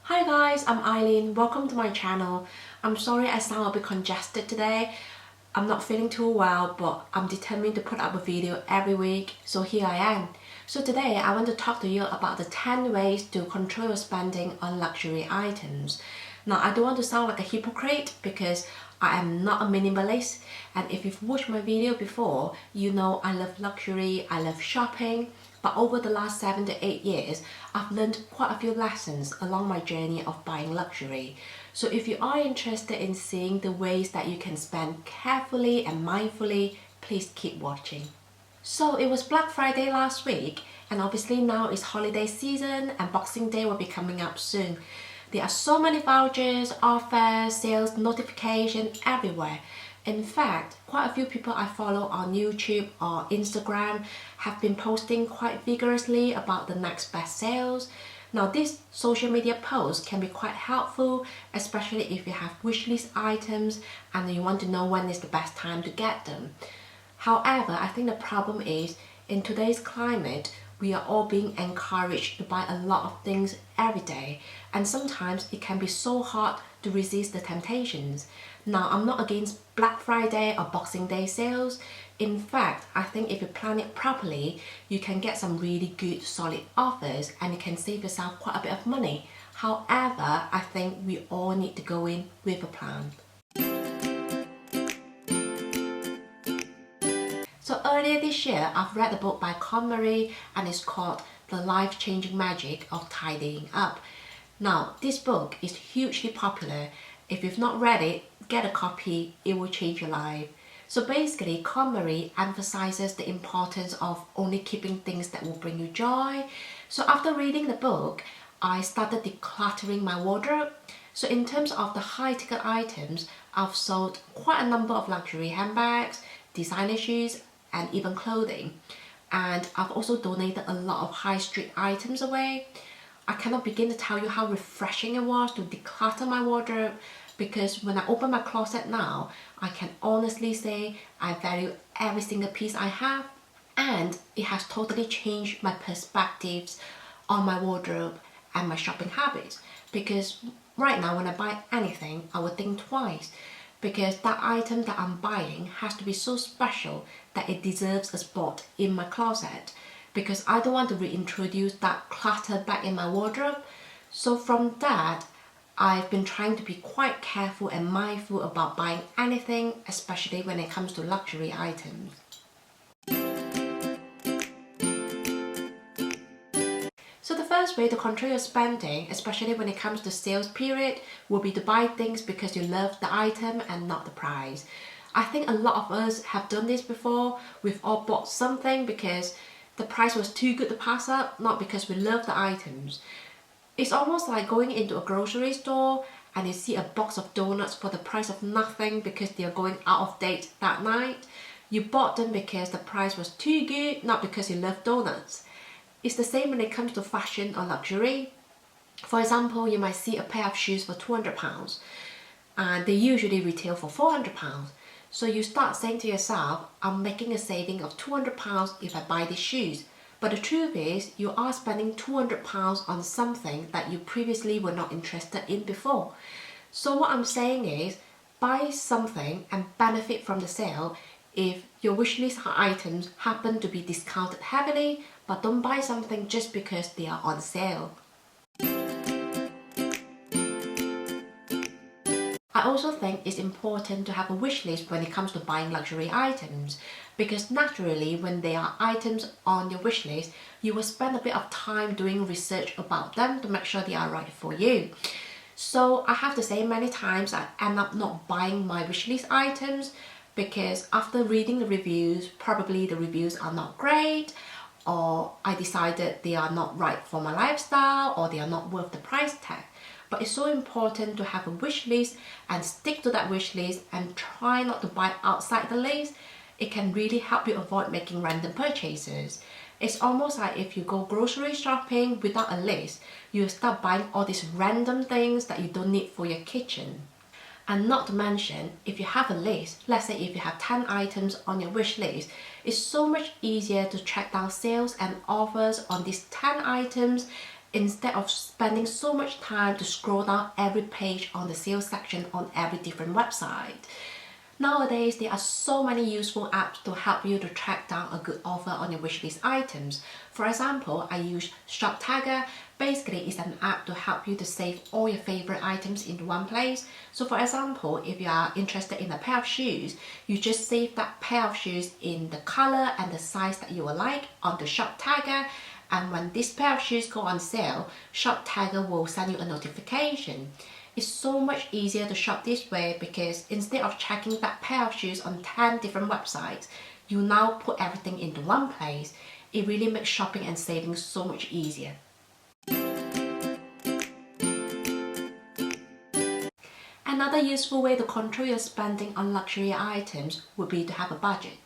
Hi guys, I'm Eileen. Welcome to my channel. I'm sorry I sound a bit congested today. I'm not feeling too well, but I'm determined to put up a video every week, so here I am. So today I want to talk to you about the 10 ways to control your spending on luxury items. Now I don't want to sound like a hypocrite because I am not a minimalist, and if you've watched my video before, you know I love luxury, I love shopping. But over the last 7 to 8 years, I've learned quite a few lessons along my journey of buying luxury. So if you are interested in seeing the ways that you can spend carefully and mindfully, please keep watching. So it was Black Friday last week, and obviously now it's holiday season and Boxing Day will be coming up soon. There are so many vouchers, offers, sales, notifications everywhere. In fact, quite a few people I follow on YouTube or Instagram have been posting quite vigorously about the next best sales. Now these social media posts can be quite helpful, especially if you have wishlist items and you want to know when is the best time to get them. However, I think the problem is in today's climate, we are all being encouraged to buy a lot of things every day, and sometimes it can be so hard to resist the temptations. Now, I'm not against Black Friday or Boxing Day sales. In fact, I think if you plan it properly, you can get some really good solid offers and you can save yourself quite a bit of money. However, I think we all need to go in with a plan. So earlier this year, I've read a book by Noir and it's called The Life-Changing Magic of Tidying Up. Now, this book is hugely popular. If you've not read it, get a copy, it will change your life. So basically, Noir emphasizes the importance of only keeping things that will bring you joy. So after reading the book, I started decluttering my wardrobe. So in terms of the high-ticket items, I've sold quite a number of luxury handbags, designer shoes, and even clothing. And I've also donated a lot of high street items away. I cannot begin to tell you how refreshing it was to declutter my wardrobe, because when I open my closet now, I can honestly say I value every single piece I have, and it has totally changed my perspectives on my wardrobe and my shopping habits. Because right now when I buy anything, I would think twice, because that item that I'm buying has to be so special that it deserves a spot in my closet, because I don't want to reintroduce that clutter back in my wardrobe. So from that, I've been trying to be quite careful and mindful about buying anything, especially when it comes to luxury items. So the first way to control your spending, especially when it comes to sales period, will be to buy things because you love the item and not the price. I think a lot of us have done this before. We've all bought something because the price was too good to pass up, not because we love the items. It's almost like going into a grocery store and you see a box of donuts for the price of nothing because they are going out of date that night. You bought them because the price was too good, not because you love donuts. It's the same when it comes to fashion or luxury. For example, you might see a pair of shoes for £200 and they usually retail for £400. So you start saying to yourself, I'm making a saving of £200 if I buy these shoes. But the truth is, you are spending £200 on something that you previously were not interested in before. So what I'm saying is, buy something and benefit from the sale if your wishlist items happen to be discounted heavily, but don't buy something just because they are on sale. I also think it's important to have a wish list when it comes to buying luxury items, because naturally when there are items on your wish list, you will spend a bit of time doing research about them to make sure they are right for you. So I have to say, many times I end up not buying my wish list items because after reading the reviews, probably the reviews are not great, or I decided they are not right for my lifestyle, or they are not worth the price tag. But it's so important to have a wish list and stick to that wish list and try not to buy outside the list. It can really help you avoid making random purchases. It's almost like if you go grocery shopping without a list, you start buying all these random things that you don't need for your kitchen. And not to mention, if you have a list, let's say if you have 10 items on your wish list, it's so much easier to track down sales and offers on these 10 items instead of spending so much time to scroll down every page on the sales section on every different website. Nowadays, there are so many useful apps to help you to track down a good offer on your wishlist items. For example, I use Shop Tagger. Basically, it's an app to help you to save all your favorite items in one place. So for example, if you are interested in a pair of shoes, you just save that pair of shoes in the color and the size that you would like onto Shop Tagger. And when this pair of shoes go on sale, Shop Tagger will send you a notification. It's so much easier to shop this way because instead of checking that pair of shoes on 10 different websites, you now put everything into one place. It really makes shopping and saving so much easier. Another useful way to control your spending on luxury items would be to have a budget.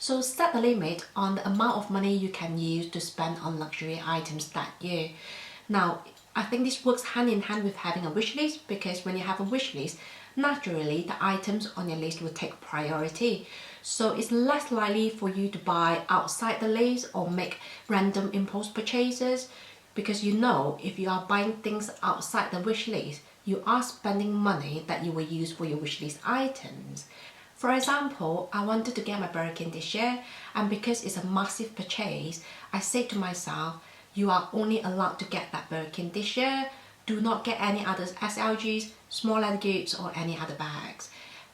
So set a limit on the amount of money you can use to spend on luxury items that year. Now, I think this works hand in hand with having a wish list, because when you have a wish list, naturally the items on your list will take priority. So it's less likely for you to buy outside the list or make random impulse purchases, because you know if you are buying things outside the wish list, you are spending money that you will use for your wish list items. For example, I wanted to get my Birkin this year, and because it's a massive purchase, I said to myself, you are only allowed to get that Birkin this year. Do not get any other SLGs, small leather goods or any other bags.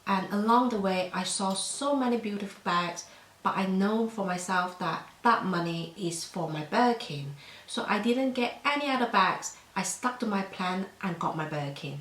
And along the way, I saw so many beautiful bags, but I know for myself that that money is for my Birkin. So I didn't get any other bags. I stuck to my plan and got my Birkin.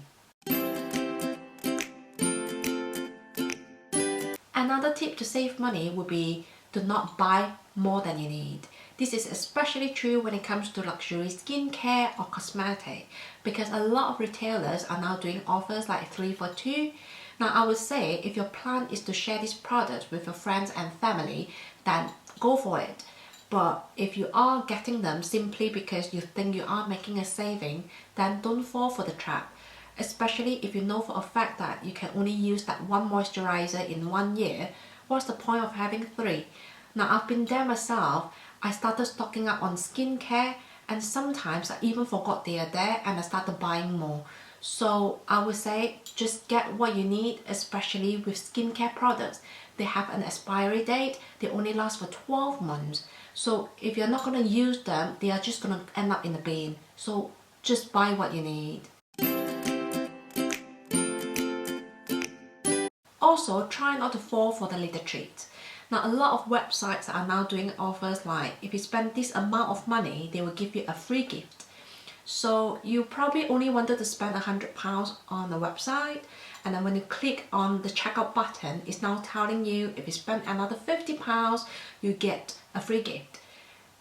Another tip to save money would be to not buy more than you need. This is especially true when it comes to luxury skincare or cosmetic, because a lot of retailers are now doing offers like 3 for 2. Now I would say if your plan is to share these products with your friends and family, then go for it. But if you are getting them simply because you think you are making a saving, then don't fall for the trap. Especially if you know for a fact that you can only use that one moisturizer in 1 year, what's the point of having 3? Now I've been there myself. I started stocking up on skincare, and sometimes I even forgot they are there and I started buying more. So I would say just get what you need, especially with skincare products. They have an expiry date. They only last for 12 months. So if you're not going to use them, they are just going to end up in the bin. So just buy what you need. Also, try not to fall for the little treats. Now, a lot of websites are now doing offers like if you spend this amount of money, they will give you a free gift. So you probably only wanted to spend £100 on the website, and then when you click on the checkout button, it's now telling you if you spend another £50, you get a free gift.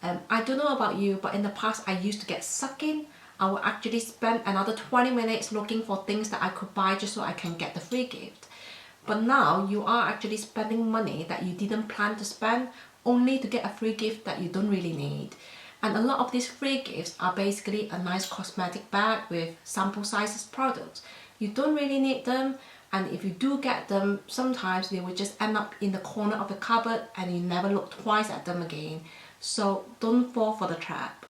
I don't know about you, but in the past I used to get sucked in. I would actually spend another 20 minutes looking for things that I could buy just so I can get the free gift. But now you are actually spending money that you didn't plan to spend only to get a free gift that you don't really need. And a lot of these free gifts are basically a nice cosmetic bag with sample sizes products. You don't really need them, and if you do get them, sometimes they will just end up in the corner of the cupboard and you never look twice at them again. So don't fall for the trap.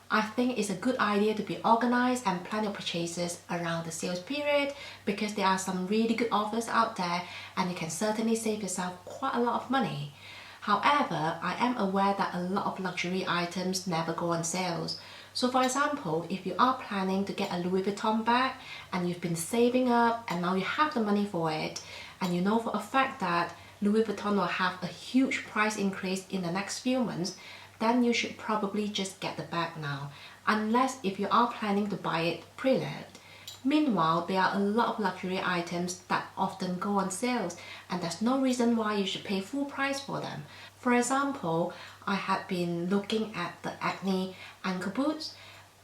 I think it's a good idea to be organized and plan your purchases around the sales period, because there are some really good offers out there and you can certainly save yourself quite a lot of money. However, I am aware that a lot of luxury items never go on sales. So for example, if you are planning to get a Louis Vuitton bag and you've been saving up and now you have the money for it, and you know for a fact that Louis Vuitton will have a huge price increase in the next few months, then you should probably just get the bag now, unless if you are planning to buy it pre-loved. Meanwhile, there are a lot of luxury items that often go on sales, and there's no reason why you should pay full price for them. For example, I had been looking at the Acne ankle boots,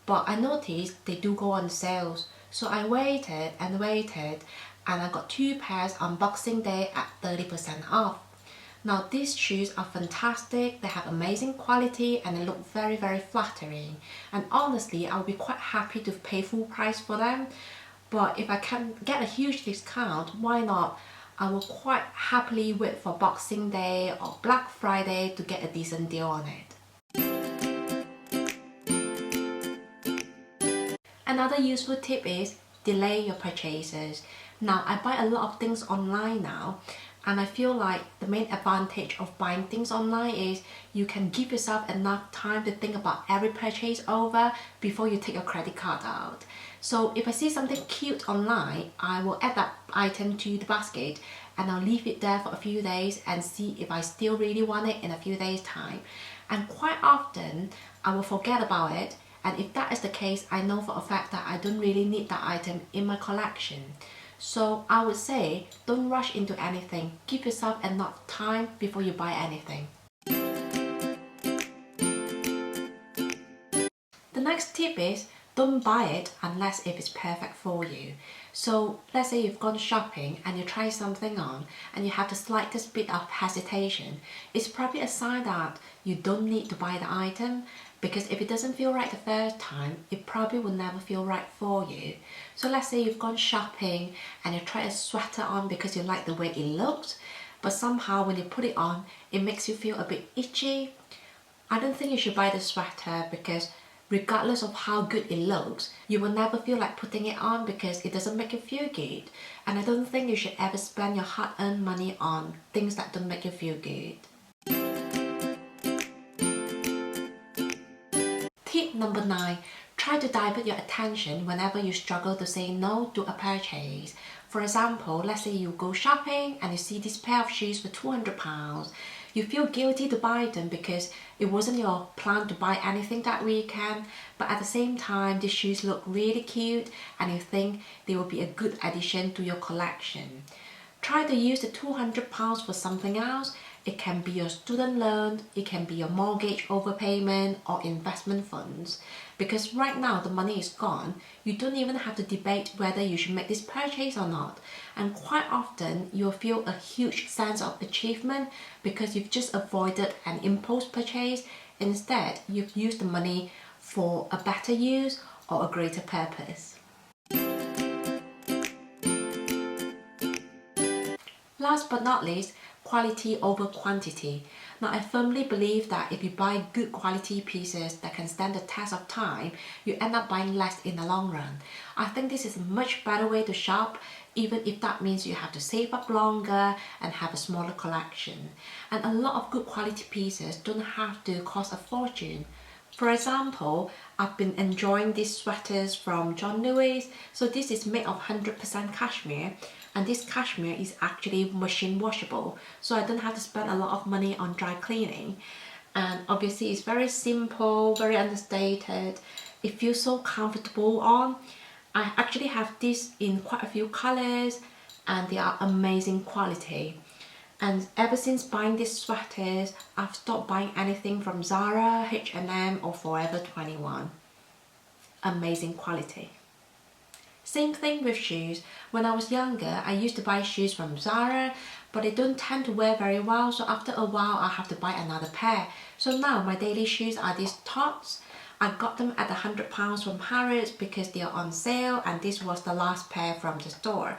but I noticed they do go on sales. So I waited and waited, and I got 2 pairs on Boxing Day at 30% off. Now these shoes are fantastic, they have amazing quality and they look very flattering, and honestly I would be quite happy to pay full price for them, but if I can get a huge discount, why not? I will quite happily wait for Boxing Day or Black Friday to get a decent deal on it. Another useful tip is delay your purchases. Now, I buy a lot of things online now, and I feel like the main advantage of buying things online is you can give yourself enough time to think about every purchase over before you take your credit card out. So if I see something cute online, I will add that item to the basket and I'll leave it there for a few days and see if I still really want it in a few days' time. And quite often, I will forget about it, and if that is the case, I know for a fact that I don't really need that item in my collection. So I would say, don't rush into anything. Give yourself enough time before you buy anything. The next tip is, don't buy it unless if it's perfect for you. So let's say you've gone shopping and you try something on and you have the slightest bit of hesitation. It's probably a sign that you don't need to buy the item, because if it doesn't feel right the first time, it probably will never feel right for you. So let's say you've gone shopping and you try a sweater on because you like the way it looks, but somehow when you put it on, it makes you feel a bit itchy. I don't think you should buy the sweater, because regardless of how good it looks, you will never feel like putting it on because it doesn't make you feel good. And I don't think you should ever spend your hard-earned money on things that don't make you feel good. Tip number 9. Try to divert your attention whenever you struggle to say no to a purchase. For example, let's say you go shopping and you see this pair of shoes for £200. You feel guilty to buy them because it wasn't your plan to buy anything that weekend, but at the same time these shoes look really cute and you think they will be a good addition to your collection. Try to use the £200 for something else. It can be your student loan, it can be your mortgage overpayment or investment funds. Because right now the money is gone, you don't even have to debate whether you should make this purchase or not. And quite often you'll feel a huge sense of achievement because you've just avoided an impulse purchase. Instead, you've used the money for a better use or a greater purpose. Last but not least, quality over quantity. Now, I firmly believe that if you buy good quality pieces that can stand the test of time, you end up buying less in the long run. I think this is a much better way to shop, even if that means you have to save up longer and have a smaller collection. And a lot of good quality pieces don't have to cost a fortune. For example, I've been enjoying these sweaters from John Lewis. So this is made of 100% cashmere, and this cashmere is actually machine washable, so I don't have to spend a lot of money on dry cleaning. And obviously it's very simple, very understated. It feels so comfortable on. I actually have this in quite a few colors and they are amazing quality. And ever since buying these sweaters, I've stopped buying anything from Zara, H&M or Forever 21. Amazing quality. Same thing with shoes. When I was younger, I used to buy shoes from Zara, but they don't tend to wear very well, so after a while I have to buy another pair. So now my daily shoes are these Tots. I got them at £100 from Harrods because they are on sale, and this was the last pair from the store.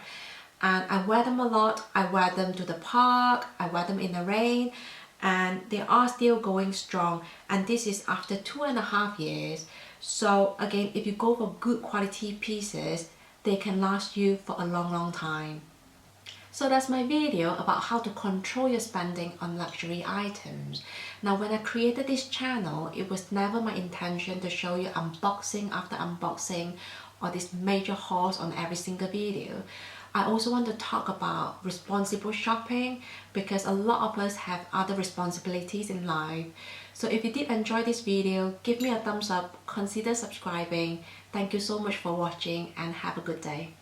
And I wear them a lot. I wear them to the park, I wear them in the rain, and they are still going strong. And this is after 2.5 years. So again, if you go for good quality pieces, they can last you for a long time. So that's my video about how to control your spending on luxury items. Now, when I created this channel, it was never my intention to show you unboxing after unboxing or this major hauls on every single video. I also want to talk about responsible shopping because a lot of us have other responsibilities in life. So if you did enjoy this video, give me a thumbs up, consider subscribing. Thank you so much for watching and have a good day.